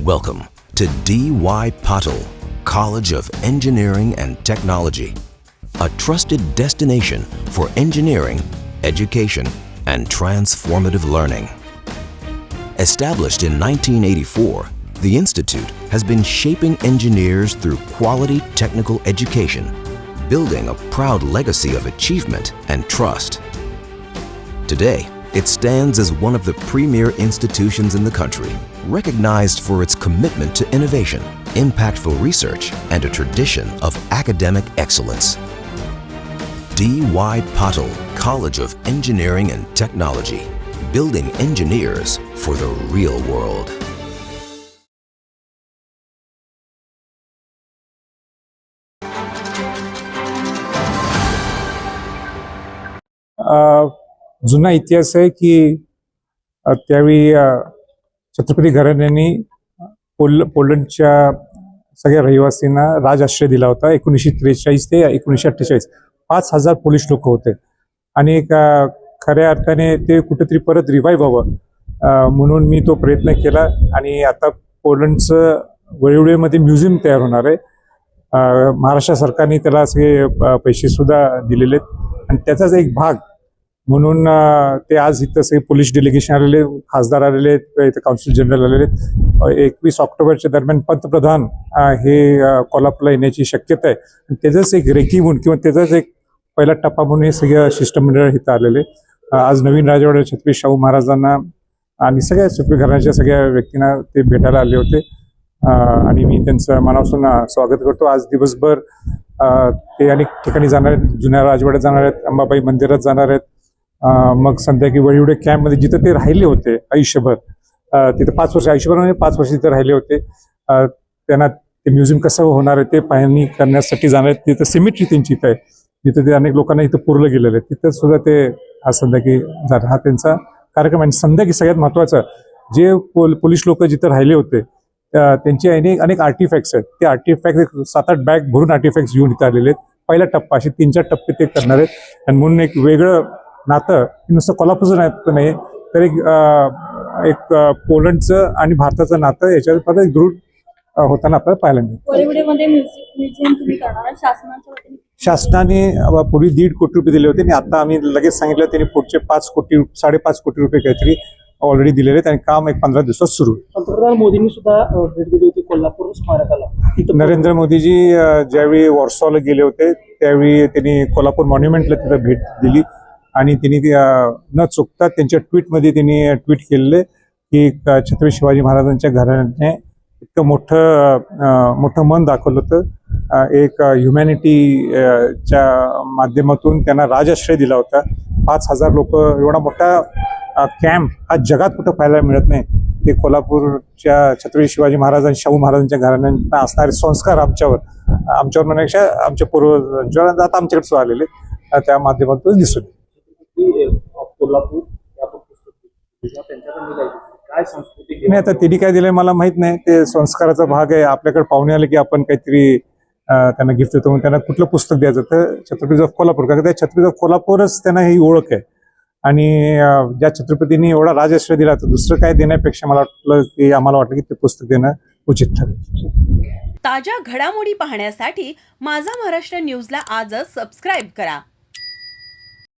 Welcome to D.Y. Patil College of Engineering and Technology, a trusted destination for engineering, education, and transformative learning. Established in 1984, the Institute has been shaping engineers through quality technical education, building a proud legacy of achievement and trust. Today, it stands as one of the premier institutions in the country, recognized for its commitment to innovation, impactful research, and a tradition of academic excellence. D.Y. Patil College of Engineering and Technology, building engineers for the real world. जुना इतिहास आहे की त्यावेळी छत्रपती घराण्याने पोलंडच्या सगळ्या रहिवासींना राजआश्रय दिला होता. 1943 ते 1948 5,000 पोलिश लोक होते आणि खऱ्या अर्थाने ते कुठेतरी परत रिवाईव्ह व्हावं म्हणून मी तो प्रयत्न केला आणि आता पोलंडचं वळीवळीमध्ये म्युझियम तयार होणार आहे. महाराष्ट्र सरकारने त्याला सगळे पैसे सुद्धा दिलेले आहेत आणि त्याचाच एक भाग म्हणून ते आज इथं सगळे पोलीस डेलिगेशन आलेले, खासदार आलेले आहेत, इथं काउन्सिल जनरल आलेले आहेत. 21 ऑक्टोबरच्या दरम्यान पंतप्रधान हे कोल्हापूरला येण्याची शक्यता आहे आणि त्याचंच एक रेखी म्हणून किंवा त्याचाच एक पहिला टप्पा म्हणून हे सगळं शिष्टमंडळ इथं आलेले. आज नवीन राजवाड्यात छत्रपती शाहू महाराजांना आणि सगळ्या छत्रपती घराण्याच्या सगळ्या व्यक्तींना ते भेटायला आले होते आणि मी त्यांचं मनापासून स्वागत करतो. आज दिवसभर ते अनेक ठिकाणी जाणार आहेत, जुन्या राजवाड्यात जाणार आहेत, अंबाबाई मंदिरात जाणार आहेत. मग संध्याकाळी वळीवडे कॅम्पमध्ये जिथं ते राहिले होते आयुष्यभर, तिथं 5 वर्ष आयुष्यभर म्हणजे 5 वर्ष तिथं राहिले होते, त्यांना ते म्युझियम कसं होणार आहे ते पाहणी करण्यासाठी जाणार आहेत. तिथं सिमेट्री त्यांची इथं आहे, जिथं ते अनेक लोकांना इथं पुरलं गेलेलं आहे, तिथं सुद्धा ते आज संध्याकाळी जाणार. हा त्यांचा कार्यक्रम आहे. संध्याकाळी सगळ्यात महत्त्वाचं जे पोलीस लोक जिथं राहिले होते त्यांचे अनेक आर्टिफॅक्ट्स आहेत. ते आर्टिफॅक्ट 7-8 बॅग भरून आर्टिफॅक्ट्स घेऊन इथं आलेले आहेत. पहिला टप्पा असे 3-4 टप्पे ते करणार आहेत आणि म्हणून एक वेगळं नातं नुसतं कोल्हापूरचं नातं नाही तर एक पोलंडचं आणि भारताचं नातं याच्यावर परत दृढ होताना आपल्याला पाहायला मिळतं. शासनाने पूर्वी 1.5 कोटी रुपये दिले होते आणि आता आम्ही लगेच सांगितलं त्यांनी पुढचे 5.5 कोटी रुपये काहीतरी ऑलरेडी दिलेले आहेत आणि काम एक 15 दिवसात सुरू. पंतप्रधान मोदींनी सुद्धा भेट दिली होती कोल्हापूर स्मारकाला. नरेंद्र मोदीजी ज्यावेळी वॉर्सॉला गेले होते त्यावेळी त्यांनी कोल्हापूर मॉन्युमेंटला तिथं भेट दिली आणि त्यांनी न चुकता त्यांच्या ट्विटमध्ये त्यांनी ट्विट केलेले की छत्रपती शिवाजी महाराजांच्या घराण्याने इतकं मोठं मन दाखवलं होतं. एक ह्युमॅनिटीच्या माध्यमातून त्यांना राजआश्रय दिला होता. 5,000 लोक एवढा मोठा कॅम्प हा जगात कुठं पाहायला मिळत नाही. ते कोल्हापूरच्या छत्रपती शिवाजी महाराज आणि शाहू महाराजांच्या घराण्यांना असणारे संस्कार आमच्यावर म्हणण्यापेक्षा आमच्या पूर्वजांवर आता आमच्याकडे सुद्धा आलेले त्या माध्यमातून दिसून. नाही आता त्यांनी काय दिलंय मला माहित नाही. ते संस्काराचा भाग आहे. आपल्याकडे पाहुणे आले की आपण काहीतरी त्यांना गिफ्ट देतो. कुठलं पुस्तक द्यायचं तर छत्रपती ऑफ कोल्हापूर, कारण त्या छत्रपती ऑफ कोल्हापूरच त्यांना ही ओळख आहे आणि ज्या छत्रपतींनी एवढा राजआश्रय दिला तर दुसरं काय देण्यापेक्षा आम्हाला वाटलं की ते पुस्तक देणं उचित ठरेल. ताज्या घडामोडी पाहण्यासाठी माझा महाराष्ट्र न्यूजला आजच सबस्क्राईब करा.